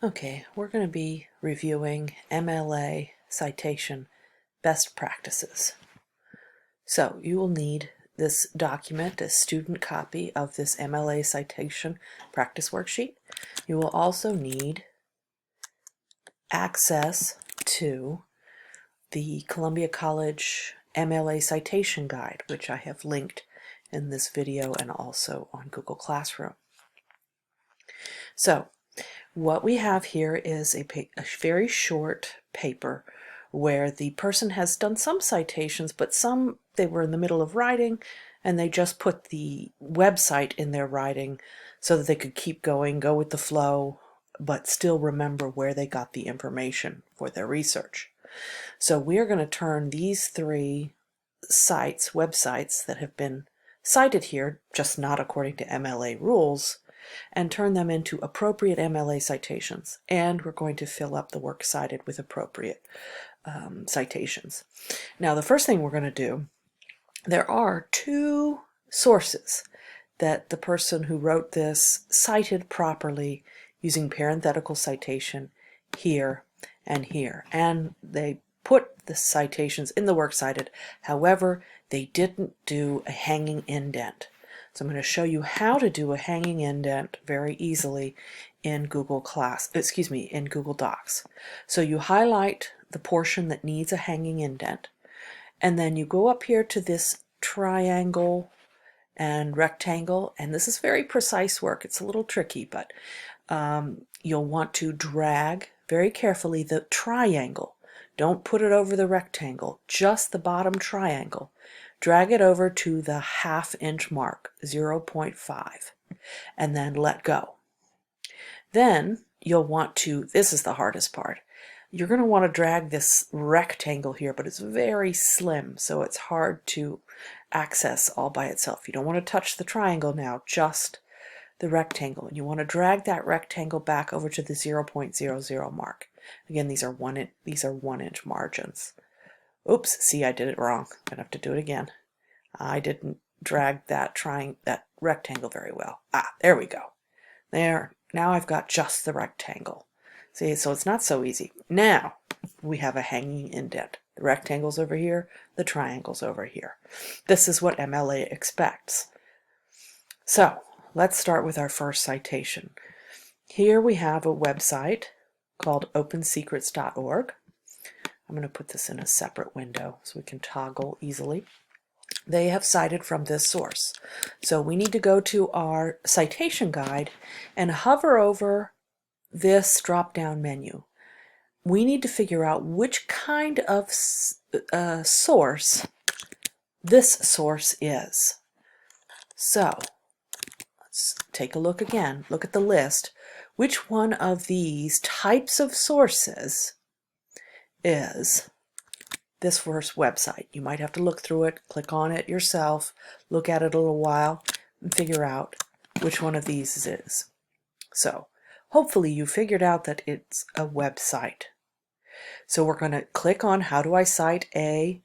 Okay, we're going to be reviewing MLA Citation Best Practices. So you will need this document, a student copy of this MLA Citation Practice Worksheet. You will also need access to the Columbia College MLA Citation Guide, which I have linked in this video and also on Google Classroom. So what we have here is a very short paper where the person has done some citations, but some they were in the middle of writing and they just put the website in their writing so that they could keep going, go with the flow, but still remember where they got the information for their research. So we're going to turn these three websites that have been cited here, just not according to MLA rules, and turn them into appropriate MLA citations. And we're going to fill up the works cited with appropriate citations. Now, the first thing we're going to do, there are two sources that the person who wrote this cited properly using parenthetical citation here and here. And they put the citations in the works cited. However, they didn't do a hanging indent. So I'm going to show you how to do a hanging indent very easily in Google Docs. So you highlight the portion that needs a hanging indent, and then you go up here to this triangle and rectangle, and this is very precise work. It's a little tricky, but you'll want to drag very carefully the triangle. Don't put it over the rectangle, just the bottom triangle. Drag it over to the ½ inch mark, 0.5, and then let go. Then you'll want to, this is the hardest part, you're going to want to drag this rectangle here, but it's very slim, so it's hard to access all by itself. You don't want to touch the triangle now, just the rectangle. And you want to drag that rectangle back over to the 0.00 mark. Again, these are 1 inch margins. Oops, see, I did it wrong. I'm going to have to do it again. I didn't drag that rectangle very well. There we go. There. Now I've got just the rectangle. See, so it's not so easy. Now we have a hanging indent. The rectangle's over here, the triangle's over here. This is what MLA expects. So let's start with our first citation. Here we have a website called opensecrets.org. I'm going to put this in a separate window so we can toggle easily. They have cited from this source. So we need to go to our citation guide and hover over this drop-down menu. We need to figure out which kind of source this source is. So let's take a look again. Look at the list. Which one of these types of sources is this first website? You might have to look through it, click on it yourself, look at it a little while, and figure out which one of these it is. So hopefully you figured out that it's a website. So we're going to click on how do I cite a,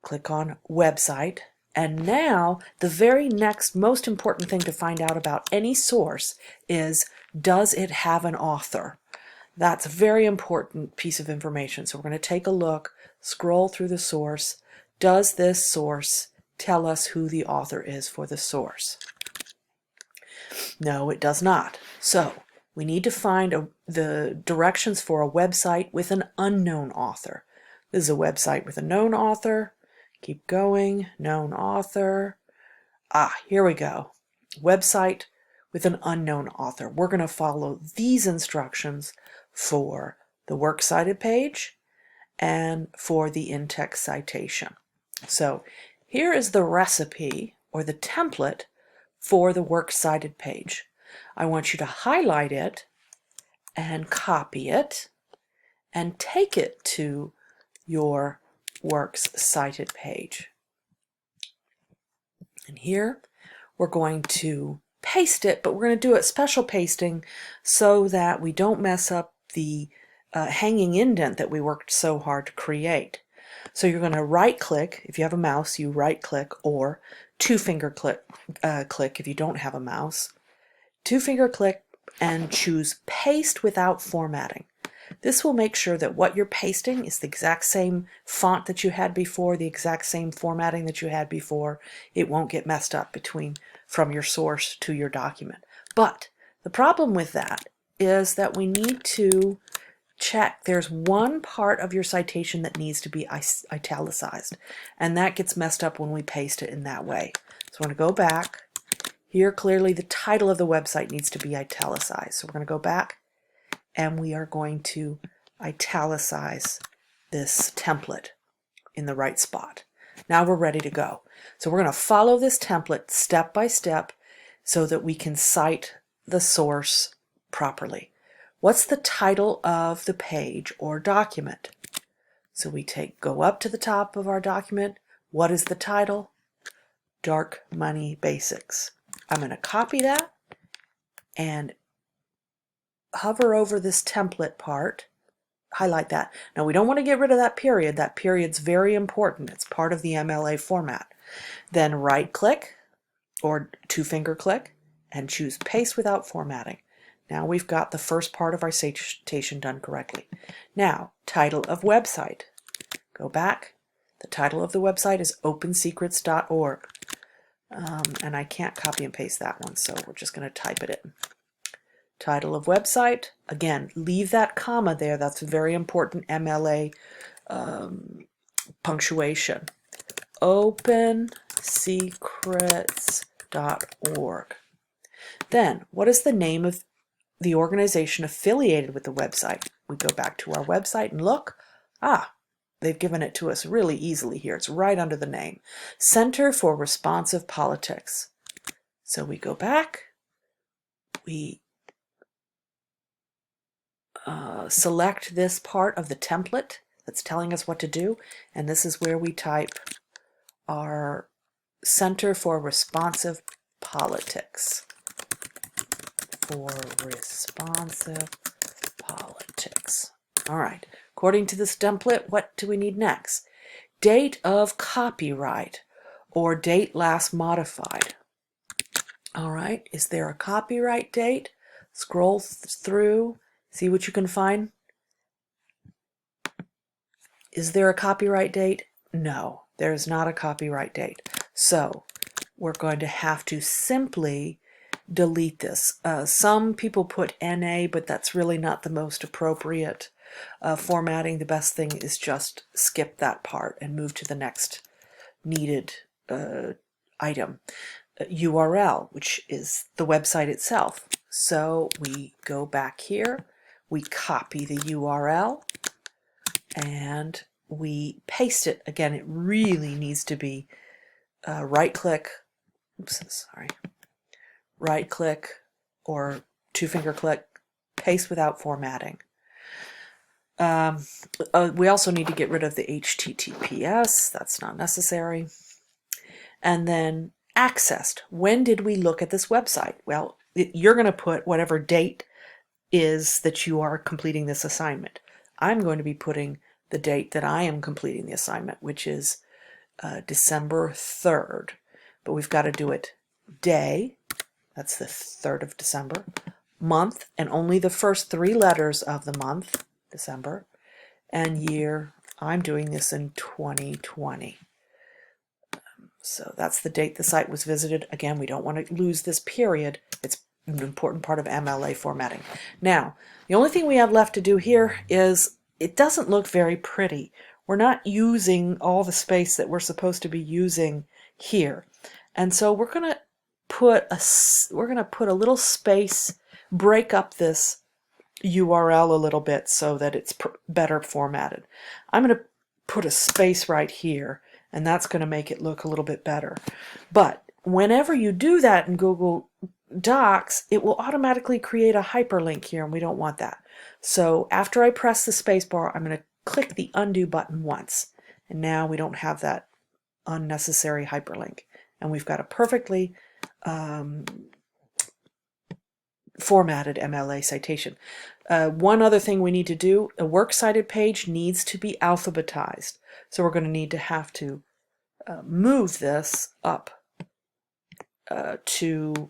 click on website, and now the very next most important thing to find out about any source is, does it have an author? That's a very important piece of information. So we're going to take a look, scroll through the source. Does this source tell us who the author is for the source? No, it does not. So we need to find the directions for a website with an unknown author. This is a website with a known author. Keep going, known author. Here we go. Website with an unknown author. We're going to follow these instructions for the works cited page and for the in-text citation. So here is the recipe or the template for the works cited page. I want you to highlight it and copy it and take it to your works cited page. And here we're going to paste it, but we're going to do it special pasting so that we don't mess up the hanging indent that we worked so hard to create. So you're going to right click, if you have a mouse you right click, or two finger click if you don't have a mouse. Two finger click and choose Paste Without Formatting. This will make sure that what you're pasting is the exact same font that you had before, the exact same formatting that you had before. It won't get messed up from your source to your document. But the problem with that is that we need to check. There's one part of your citation that needs to be italicized, and that gets messed up when we paste it in that way. So I'm going to go back. Here clearly the title of the website needs to be italicized. So we're going to go back and we are going to italicize this template in the right spot. Now we're ready to go. So we're going to follow this template step by step so that we can cite the source properly. What's the title of the page or document? So we go up to the top of our document. What is the title? Dark Money Basics. I'm going to copy that and hover over this template part, highlight that. Now we don't want to get rid of that period. That period's very important. It's part of the MLA format. Then right click or two-finger click and choose Paste Without Formatting. Now we've got the first part of our citation done correctly. Now, title of website. Go back. The title of the website is opensecrets.org. And I can't copy and paste that one, so we're just going to type it in. Title of website. Again, leave that comma there. That's very important MLA punctuation. opensecrets.org. Then, what is the name of the organization affiliated with the website? We go back to our website and look. They've given it to us really easily here. It's right under the name. Center for Responsive Politics. So we go back. We select this part of the template that's telling us what to do, and this is where we type our Center for Responsive Politics. For responsive politics. All right, according to this template, what do we need next? Date of copyright or date last modified. All right, is there a copyright date? Scroll through. See what you can find. Is there a copyright date? No, there is not a copyright date. So we're going to have to simply delete this. Some people put NA, but that's really not the most appropriate formatting. The best thing is just skip that part and move to the next needed item. URL, which is the website itself. So we go back here. We copy the URL and we paste it. Again, it really needs to be right-click or two-finger click, paste without formatting. We also need to get rid of the HTTPS. That's not necessary. And then accessed. When did we look at this website? Well, you're going to put whatever date is that you are completing this assignment. I'm going to be putting the date that I am completing the assignment, which is December 3rd. But we've got to do it day, that's the 3rd of December, month, and only the first 3 letters of the month, December, and year. I'm doing this in 2020. So that's the date the site was visited. Again, we don't want to lose this period. It's an important part of MLA formatting. Now, the only thing we have left to do here is it doesn't look very pretty. We're not using all the space that we're supposed to be using here. And so we're going to put a little space, break up this URL a little bit so that it's better formatted. I'm going to put a space right here, and that's going to make it look a little bit better. But whenever you do that in Google Docs, it will automatically create a hyperlink here, and we don't want that. So after I press the space bar, I'm going to click the undo button once, and now we don't have that unnecessary hyperlink, and we've got a perfectly formatted MLA citation. One other thing we need to do, a works cited page needs to be alphabetized. So we're going to have to move this up to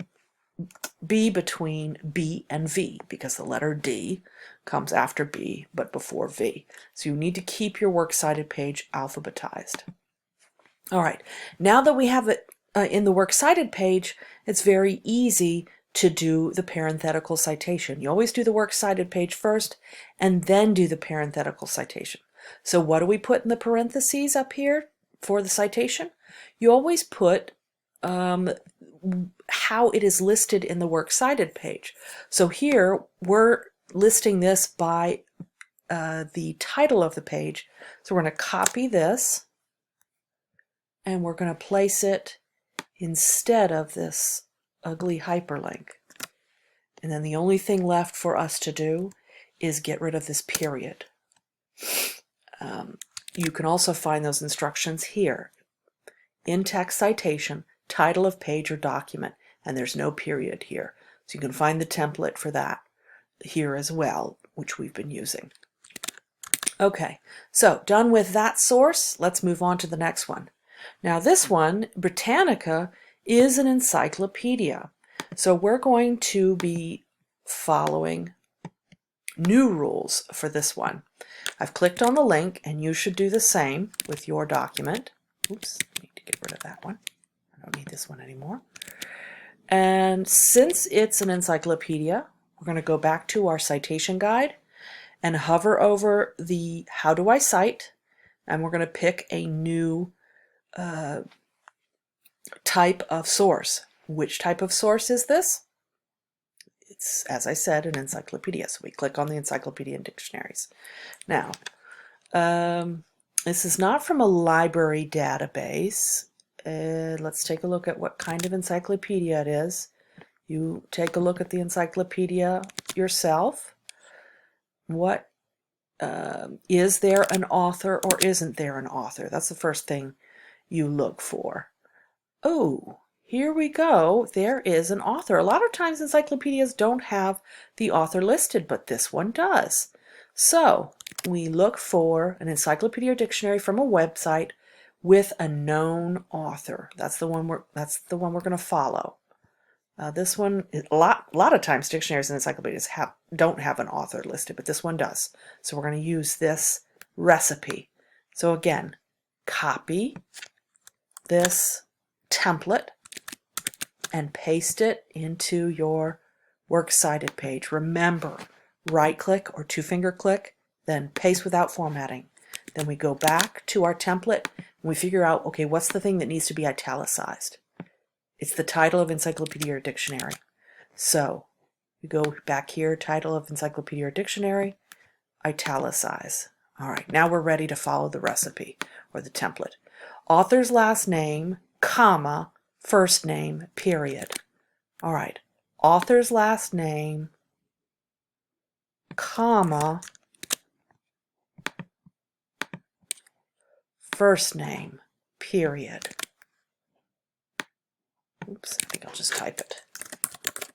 be between B and V, because the letter D comes after B but before V. So you need to keep your works cited page alphabetized. All right, now that we have it in the works cited page, it's very easy to do the parenthetical citation. You always do the works cited page first and then do the parenthetical citation. So what do we put in the parentheses up here for the citation? You always put how it is listed in the works cited page. So here we're listing this by the title of the page. So we're going to copy this and we're going to place it instead of this ugly hyperlink. And then the only thing left for us to do is get rid of this period. You can also find those instructions here. In-text citation, title of page or document, and there's no period here. So you can find the template for that here as well, which we've been using. Okay, so done with that source, let's move on to the next one. Now this one, Britannica, is an encyclopedia. So we're going to be following new rules for this one. I've clicked on the link and you should do the same with your document. Oops, I need to get rid of that one. I don't need this one anymore. And since it's an encyclopedia, we're going to go back to our citation guide and hover over the How Do I Cite, and we're going to pick a new type of source. Which type of source is this? It's, as I said, an encyclopedia. So we click on the encyclopedia and dictionaries. Now, this is not from a library database. Let's take a look at what kind of encyclopedia it is. You take a look at the encyclopedia yourself. What is there an author or isn't there an author? That's the first thing you look for. Oh, here we go. There is an author. A lot of times encyclopedias don't have the author listed, but this one does. So we look for an encyclopedia or dictionary from a website with a known author. That's the one we're going to follow. This one, a lot of times dictionaries and encyclopedias don't have an author listed, but this one does. So we're going to use this recipe. So again, copy this template and paste it into your works cited page. Remember, right click or two finger click, then paste without formatting. Then we go back to our template and we figure out, okay, what's the thing that needs to be italicized? It's the title of encyclopedia or dictionary. So you go back here, title of encyclopedia or dictionary, italicize. All right, now we're ready to follow the recipe or the template. Author's last name, comma, first name, period. All right, author's last name, comma, first name, period. Oops, I think I'll just type it.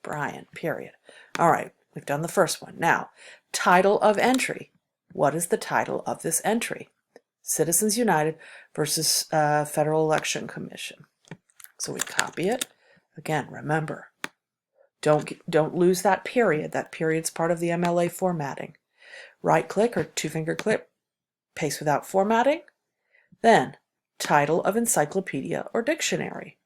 Brian, period. All right, we've done the first one. Now, title of entry. What is the title of this entry? Citizens United versus Federal Election Commission. So we copy it. Again, remember, don't lose that period. That period's part of the MLA formatting. Right click or two finger click, paste without formatting. Then, title of encyclopedia or dictionary.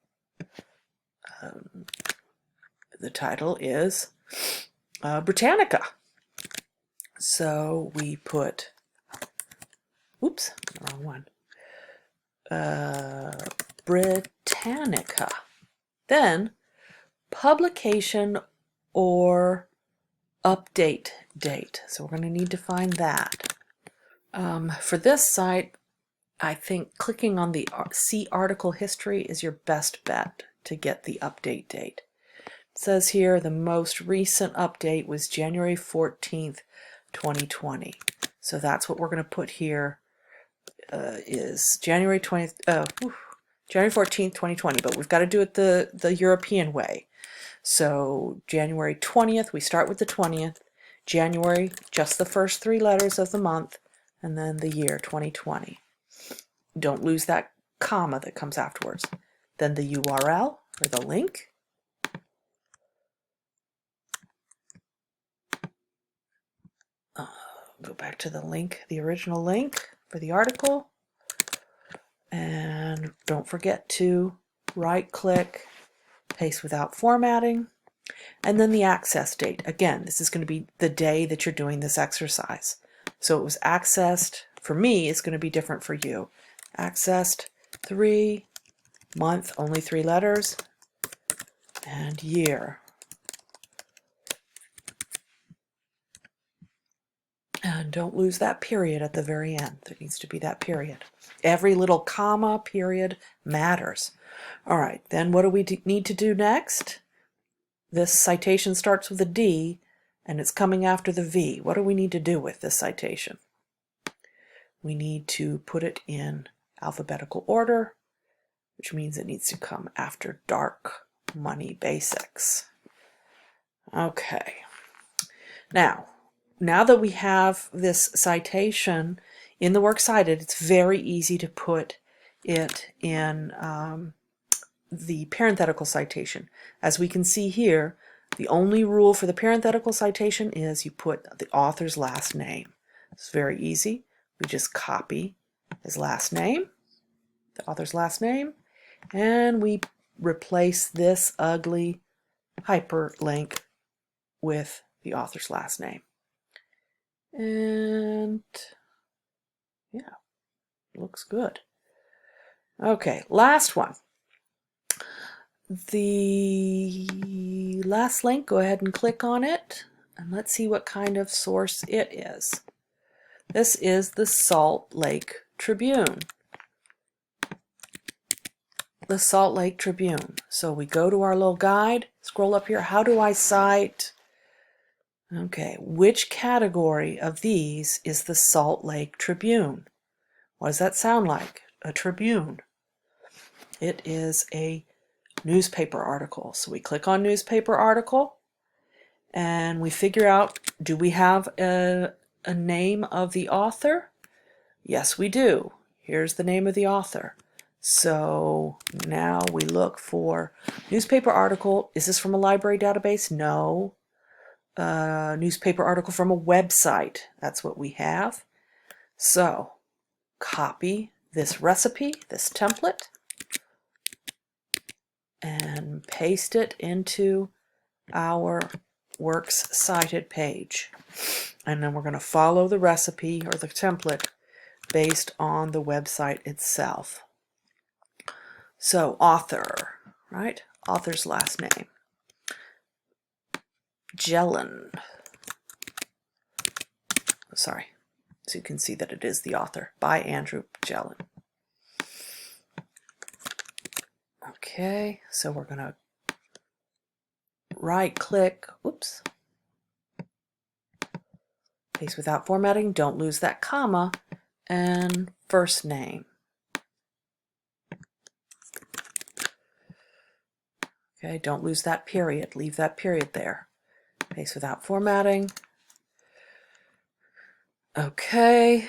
The title is Britannica. So we put, oops, the wrong one. Britannica. Then publication or update date. So we're going to need to find that. For this site, I think clicking on the See Article History is your best bet to get the update date. It says here the most recent update was January 14th, 2020. So that's what we're going to put here. Is January 20th, January 14th, 2020, but we've got to do it the European way. So January 20th, we start with the 20th, January, just the first three letters of the month, and then the year 2020. Don't lose that comma that comes afterwards. Then the URL or the link. Go back to the link, the original link for the article. And don't forget to right-click, paste without formatting, and then the access date. Again, this is going to be the day that you're doing this exercise. So it was accessed, for me, it's going to be different for you. Accessed 3, month, only 3 letters, and year. And don't lose that period at the very end. There needs to be that period. Every little comma, period matters. All right, then what do we need to do next? This citation starts with a D, and it's coming after the V. What do we need to do with this citation? We need to put it in alphabetical order, which means it needs to come after dark money basics. Okay. Now that we have this citation in the Works Cited, it's very easy to put it in the parenthetical citation. As we can see here, the only rule for the parenthetical citation is you put the author's last name. It's very easy. We just copy his last name, the author's last name, and we replace this ugly hyperlink with the author's last name. And yeah, looks good. Okay, last one. The last link, go ahead and click on it, and let's see what kind of source it is. This is the Salt Lake Tribune. The Salt Lake Tribune. So we go to our little guide, scroll up here, how do I cite? Okay, which category of these is the Salt Lake Tribune? What does that sound like? A tribune. It is a newspaper article. So we click on newspaper article and we figure out, do we have a name of the author? Yes, we do. Here's the name of the author. So now we look for newspaper article. Is this from a library database? No. Newspaper article from a website. That's what we have. So copy this recipe, this template, and paste it into our Works Cited page. And then we're going to follow the recipe or the template based on the website itself. So author, right? Author's last name. Jelen. Sorry. So you can see that it is the author, by Andrew Jelen. Okay, so we're going to right-click, oops, paste without formatting, don't lose that comma, and first name. Okay, don't lose that period, leave that period there. Paste without formatting. Okay,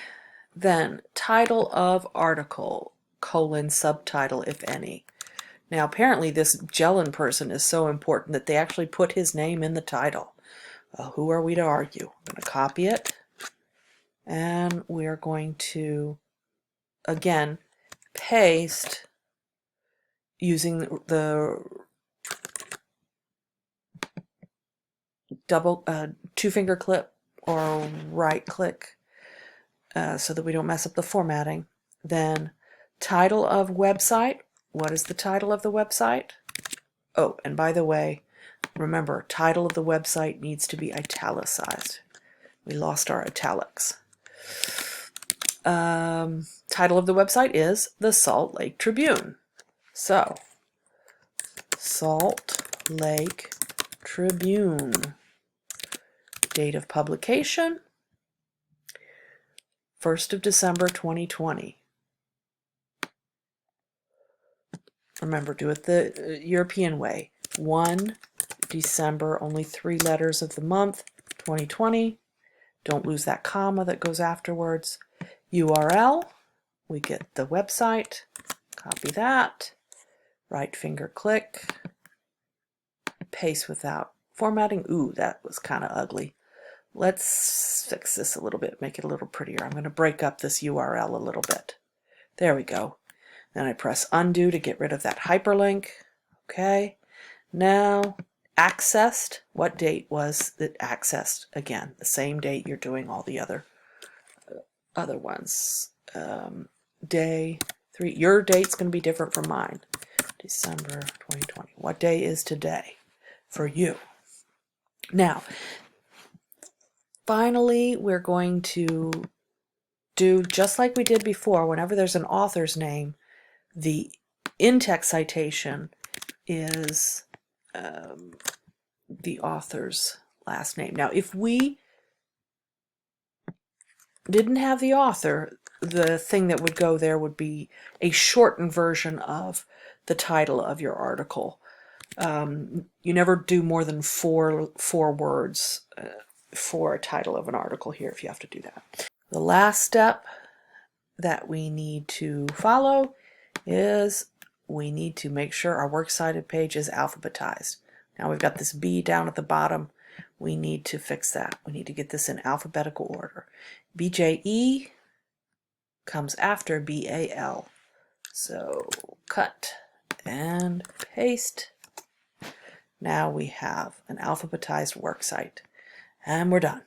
then title of article, subtitle, if any. Now apparently this Jelen person is so important that they actually put his name in the title. Who are we to argue? I'm going to copy it, and we're going to, again, paste using the two-finger clip or right-click so that we don't mess up the formatting. Then title of website. What is the title of the website? Oh, and by the way, remember, title of the website needs to be italicized. We lost our italics. Title of the website is the Salt Lake Tribune. So, Salt Lake Tribune. Date of publication, 1st of December 2020. Remember, do it the European way. 1 December, only 3 letters of the month, 2020. Don't lose that comma that goes afterwards. URL, we get the website, copy that, right finger click, paste without formatting. Ooh, that was kind of ugly. let's fix this a little bit, make it a little prettier. I'm going to break up this URL a little bit. There we go. Then I press undo to get rid of that hyperlink. Okay. Now, accessed. What date was it accessed? Again, the same date you're doing all the other ones. Day 3. Your date's going to be different from mine. December 2020. What day is today for you? Now, finally, we're going to do just like we did before. Whenever there's an author's name, the in-text citation is the author's last name. Now, if we didn't have the author, the thing that would go there would be a shortened version of the title of your article. You never do more than four words for a title of an article here if you have to do that. The last step that we need to follow is we need to make sure our works cited page is alphabetized. Now we've got this B down at the bottom. We need to fix that. We need to get this in alphabetical order. BJE comes after BAL. So cut and paste. Now we have an alphabetized works cite. And we're done.